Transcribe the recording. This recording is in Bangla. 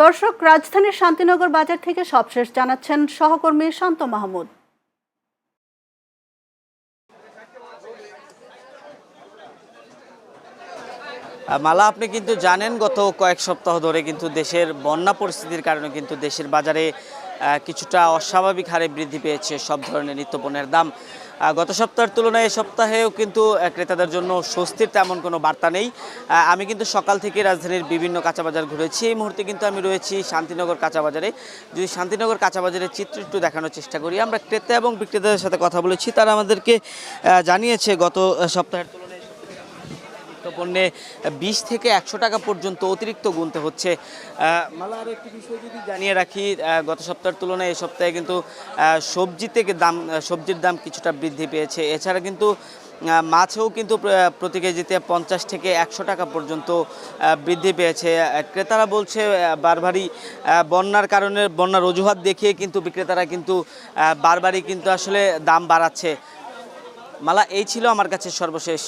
দর্শক, রাজধানীর শান্তিনগর বাজার থেকে সবশেষ জানাচ্ছেন সহকর্মী শান্ত মাহমুদ। মালা, আপনি কিন্তু জানেন গত কয়েক সপ্তাহ ধরে কিন্তু দেশের বন্যা পরিস্থিতির কারণে কিন্তু দেশের বাজারে কিছুটা অস্বাভাবিক হারে বৃদ্ধি পেয়েছে সব ধরনের নিত্যপণ্যের দাম। গত সপ্তাহের তুলনায় এ সপ্তাহেও কিন্তু ক্রেতাদের জন্য স্বস্তির তেমন কোনো বার্তা নেই। আমি কিন্তু সকাল থেকে রাজধানীর বিভিন্ন কাঁচাবাজার ঘুরেছি। এই মুহূর্তে কিন্তু আমি রয়েছি শান্তিনগর কাঁচাবাজারে। যদি শান্তিনগর কাঁচাবাজারের চিত্র একটু দেখানোর চেষ্টা করি, আমরা ক্রেতা এবং বিক্রেতাদের সাথে কথা বলেছি। তারা আমাদেরকে জানিয়েছে গত সপ্তাহের তুলনায় পণ্যে 20 থেকে 100 টাকা পর্যন্ত অতিরিক্ত গুনতে হচ্ছে। মালা, আরও একটি বিষয় যদি জানিয়ে রাখি, গত সপ্তাহের তুলনায় এই সপ্তাহে কিন্তু সবজির দাম কিছুটা বৃদ্ধি পেয়েছে। এছাড়া কিন্তু মাছেও কিন্তু প্রতি কেজিতে 50 থেকে 100 টাকা পর্যন্ত বৃদ্ধি পেয়েছে। ক্রেতারা বলছে বারবারই বন্যার অজুহাত দেখিয়ে কিন্তু বিক্রেতারা কিন্তু বারবারই কিন্তু আসলে দাম বাড়াচ্ছে। মালা, এই ছিল আমার কাছে সর্বশেষ।